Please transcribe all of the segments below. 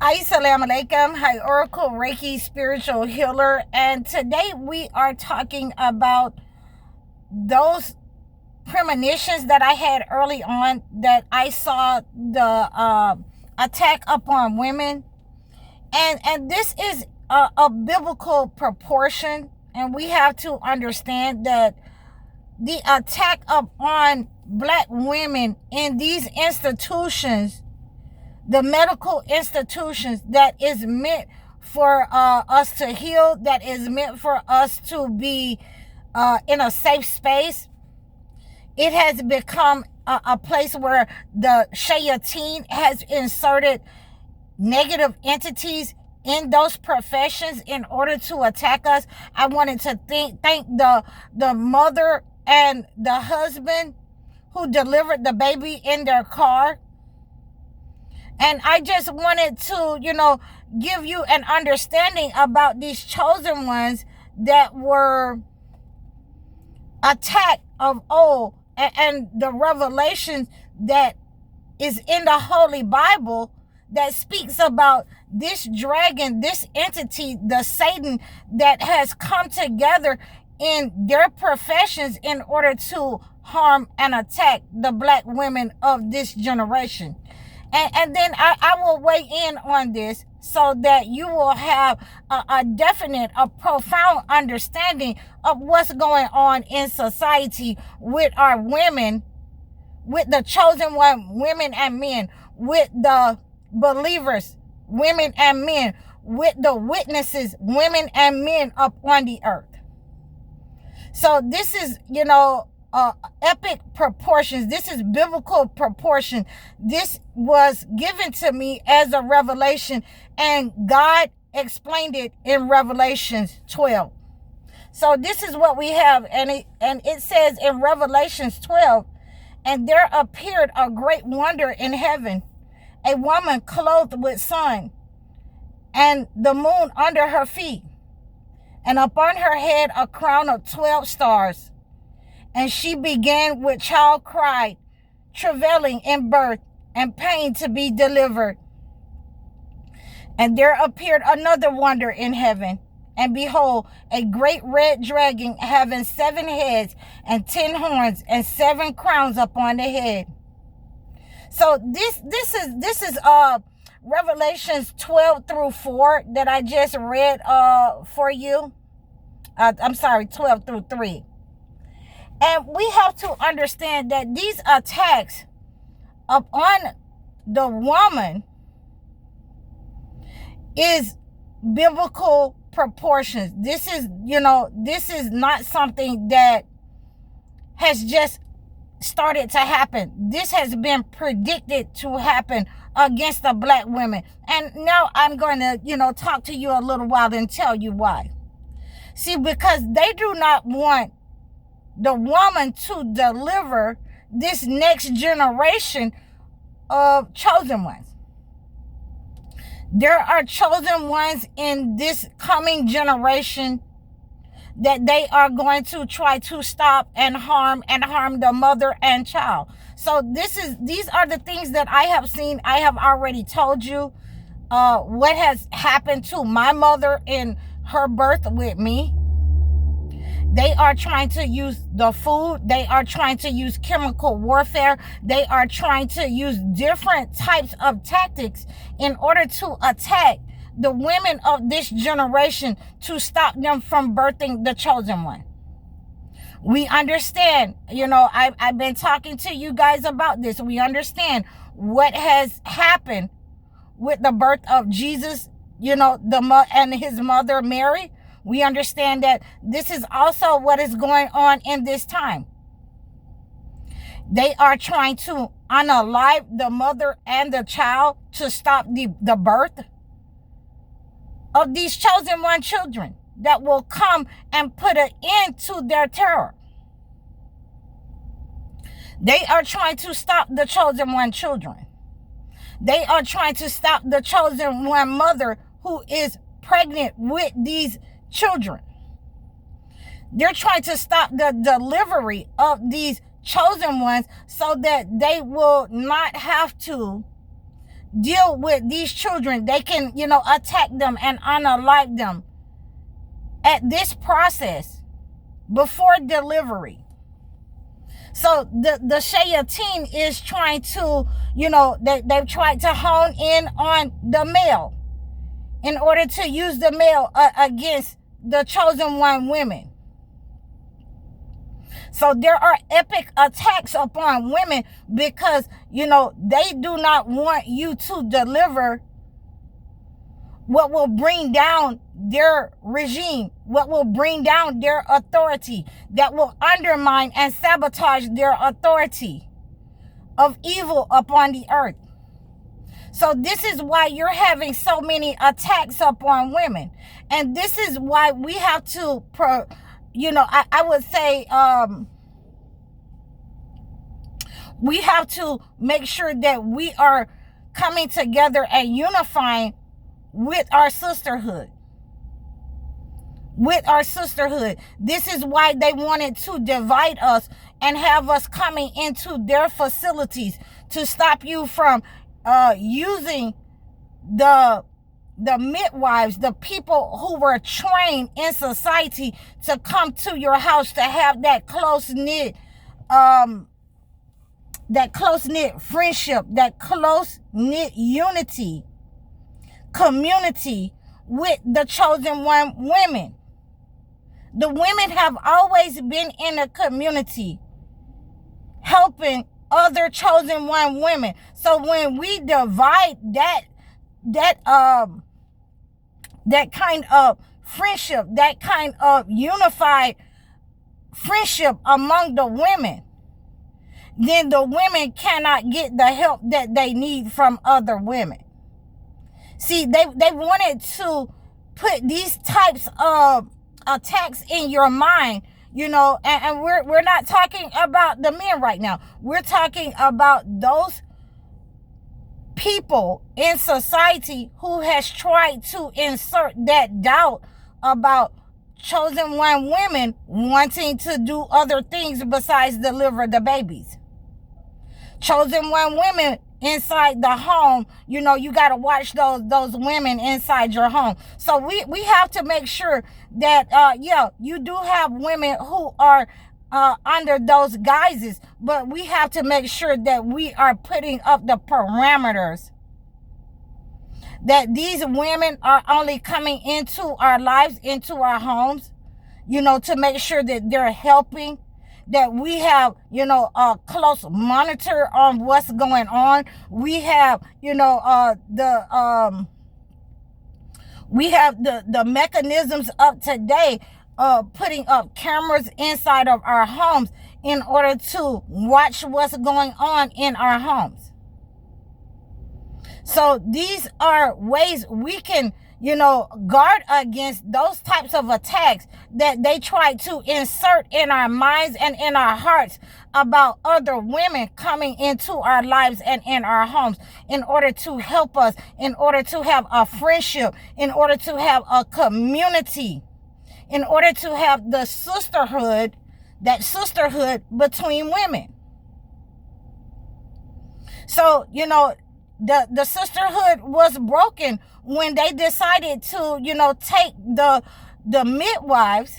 Assalamu alaikum. Hi, Oracle Reiki spiritual healer. And today we are talking about those premonitions that I had early on that I saw the attack upon women. And this is a biblical proportion. And we have to understand that the attack upon black women in these institutions, the medical institutions that is meant for us to heal, that is meant for us to be in a safe space, it has become a place where the shayateen has inserted negative entities in those professions in order to attack us. I wanted to thank the mother and the husband who delivered the baby in their car. And I just wanted to, give you an understanding about these chosen ones that were attacked of old, and the revelation that is in the Holy Bible that speaks about this dragon, this entity, the Satan that has come together in their professions in order to harm and attack the black women of this generation. And then I will weigh in on this so that you will have a definite, a profound understanding of what's going on in society with our women, with the chosen one, women and men, with the believers, women and men, with the witnesses, women and men up on the earth. So this is, epic proportions. This is biblical proportion. This was given to me as a revelation, and God explained it in Revelations 12. So this is what we have, and it says in Revelations 12, and there appeared a great wonder in heaven, a woman clothed with sun, and the moon under her feet, and upon her head a crown of 12 stars. And she began with child cry, travailing in birth, and pain to be delivered. And there appeared another wonder in heaven. And behold, a great red dragon having 7 heads and 10 horns and 7 crowns upon the head. So this is Revelations 12 through 4 that I just read for you. 12 through 3. And we have to understand that these attacks upon the woman is biblical proportions. This is not something that has just started to happen. This has been predicted to happen against the black women. And now I'm going to, talk to you a little while and tell you why. See, because they do not want the woman to deliver this next generation of chosen ones. There are chosen ones in this coming generation that they are going to try to stop and harm the mother and child. So these are the things that I have seen. I have already told you what has happened to my mother in her birth with me. They are trying to use the food. They are trying to use chemical warfare. They are trying to use different types of tactics in order to attack the women of this generation to stop them from birthing the chosen one. We understand, I've been talking to you guys about this. We understand what has happened with the birth of Jesus, and his mother Mary. We understand that this is also what is going on in this time. They are trying to unalive the mother and the child to stop the birth of these chosen one children that will come and put an end to their terror. They are trying to stop the chosen one children. They are trying to stop the chosen one mother who is pregnant with these children. They're trying to stop the delivery of these chosen ones so that they will not have to deal with these children. They can, attack them and unalive them at this process before delivery. So the shayateen is trying to, they've tried to hone in on the male in order to use the male against the chosen one women. So there are epic attacks upon women because, they do not want you to deliver what will bring down their regime, what will bring down their authority, that will undermine and sabotage their authority of evil upon the earth. So this is why you're having so many attacks upon women. And this is why we have to, I would say, we have to make sure that we are coming together and unifying with our sisterhood. With our sisterhood. This is why they wanted to divide us and have us coming into their facilities to stop you from using the midwives, the people who were trained in society to come to your house to have that close-knit friendship, that close-knit unity, community with the chosen one women. The women have always been in a community helping other chosen one women. So when we divide that kind of friendship, that kind of unified friendship among the women, then the women cannot get the help that they need from other women. See, they wanted to put these types of attacks in your mind, and we're not talking about the men right now. We're talking about those people in society who has tried to insert that doubt about chosen one women wanting to do other things besides deliver the babies. Chosen one women inside the home, you got to watch those women inside your home. So we have to make sure that, you do have women who are under those guises, but we have to make sure that we are putting up the parameters, that these women are only coming into our lives, into our homes, to make sure that they're helping, that we have, a close monitor on what's going on. We have, we have the mechanisms up today, putting up cameras inside of our homes in order to watch what's going on in our homes. So these are ways we can, guard against those types of attacks that they try to insert in our minds and in our hearts about other women coming into our lives and in our homes in order to help us, in order to have a friendship, in order to have a community, in order to have the sisterhood, that sisterhood between women. So, the sisterhood was broken when they decided to, take the midwives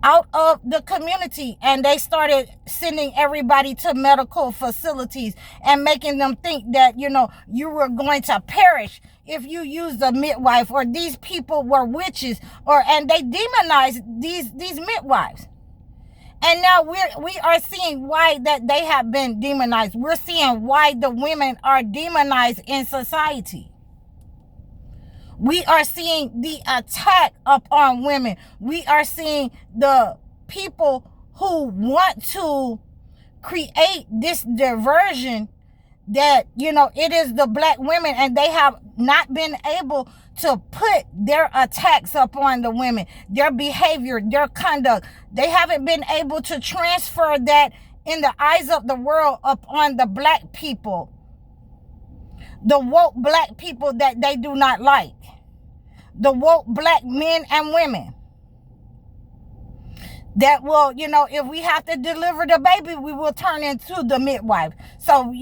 out of the community, and they started sending everybody to medical facilities and making them think that, you were going to perish if you used a midwife, or these people were witches, and they demonized these midwives. And now we are seeing why that they have been demonized. We're seeing why the women are demonized in society. We are seeing the attack upon women. We are seeing the people who want to create this diversion that, it is the black women, and they have not been able to put their attacks upon the women, their behavior, their conduct. They haven't been able to transfer that in the eyes of the world upon the black people, the woke black people that they do not like, the woke black men and women. that will, if we have to deliver the baby, we will turn into the midwife. So,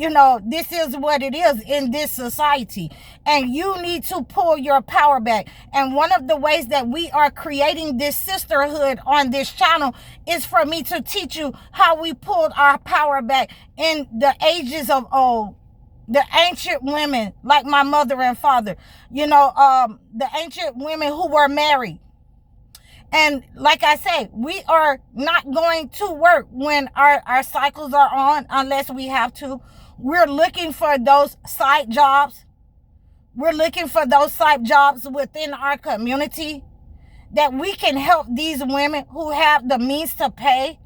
this is what it is in this society. And you need to pull your power back. And one of the ways that we are creating this sisterhood on this channel is for me to teach you how we pulled our power back in the ages of old. The ancient women, like my mother and father, the ancient women who were married. And like I say, we are not going to work when our cycles are on unless we have to. We're looking for those side jobs. We're looking for those side jobs within our community that we can help these women who have the means to pay.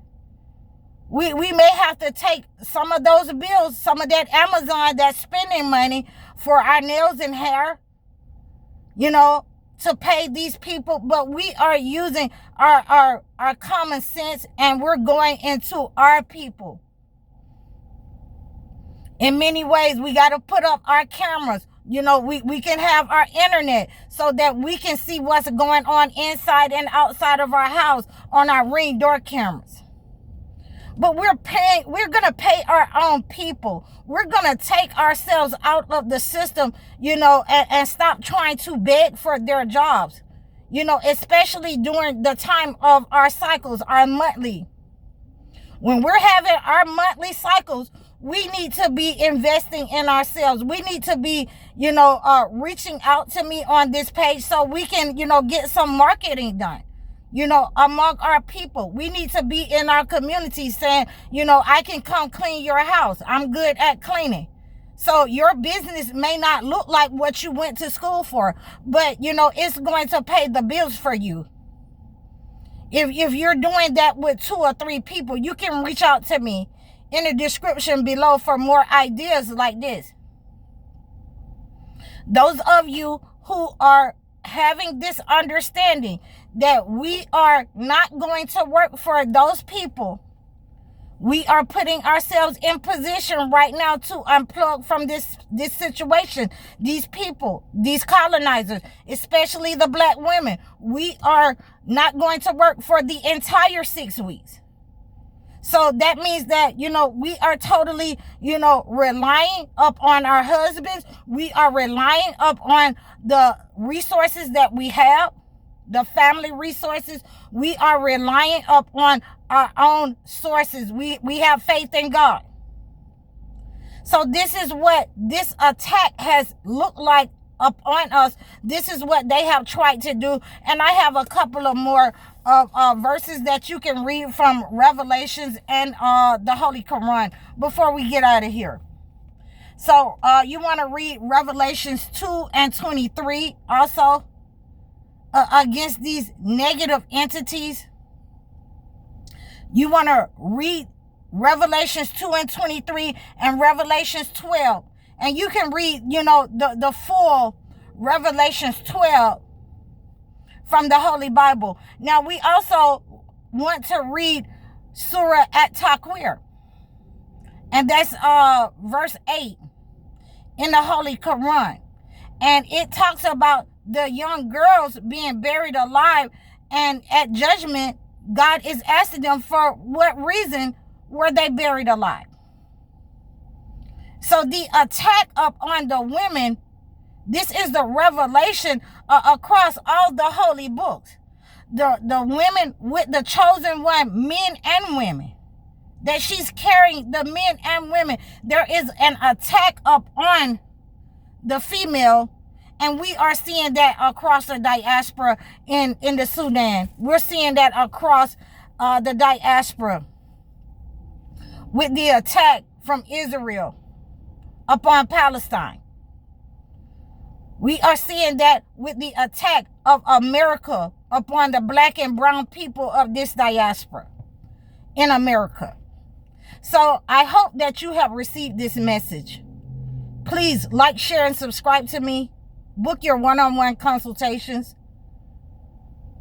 We may have to take some of those bills, some of that Amazon, that spending money for our nails and hair, to pay these people, but we are using our common sense, and we're going into our people. In many ways, we got to put up our cameras. We can have our internet so that we can see what's going on inside and outside of our house on our Ring door cameras. But we're going to pay our own people. We're going to take ourselves out of the system, and stop trying to beg for their jobs, especially during the time of our cycles, our monthly. When we're having our monthly cycles, we need to be investing in ourselves. We need to be, reaching out to me on this page so we can, get some marketing done. Among our people. We need to be in our community saying, I can come clean your house. I'm good at cleaning. So your business may not look like what you went to school for, but, it's going to pay the bills for you. If you're doing that with 2 or 3 people, you can reach out to me in the description below for more ideas like this. Those of you who are having this understanding that we are not going to work for those people, we are putting ourselves in position right now to unplug from this situation. These people, these colonizers, especially the black women, we are not going to work for the entire 6 weeks. So that means that, we are totally, relying upon our husbands. We are relying upon the resources that we have, the family resources. We are relying upon our own sources. We have faith in God. So this is what this attack has looked like upon us. This is what they have tried to do. And I have a couple of more verses that you can read from Revelations and the Holy Quran before we get out of here. So you want to read Revelations 2 and 23 also against these negative entities. You want to read Revelations 2 and 23 and Revelations 12. And you can read, the full Revelations 12 from the Holy Bible. Now, we also want to read Surah At-Takwir. And that's verse 8 in the Holy Quran. And it talks about the young girls being buried alive. And at judgment, God is asking them for what reason were they buried alive. So the attack upon the women, this is the revelation across all the holy books. The women with the chosen one, men and women, that she's carrying the men and women. There is an attack upon the female, and we are seeing that across the diaspora in the Sudan. We're seeing that across the diaspora with the attack from Israel upon Palestine. We are seeing that with the attack of America upon the black and brown people of this diaspora in America. So I hope that you have received this message. Please like, share, and subscribe to me. Book your one-on-one consultations.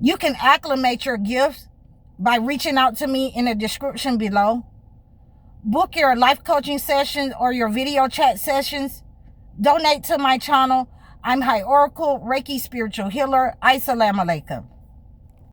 You can acclimate your gifts by reaching out to me in the description below. Book your life coaching sessions or your video chat sessions. Donate to my channel. I'm High Oracle, Reiki Spiritual Healer. Assalamu alaikum.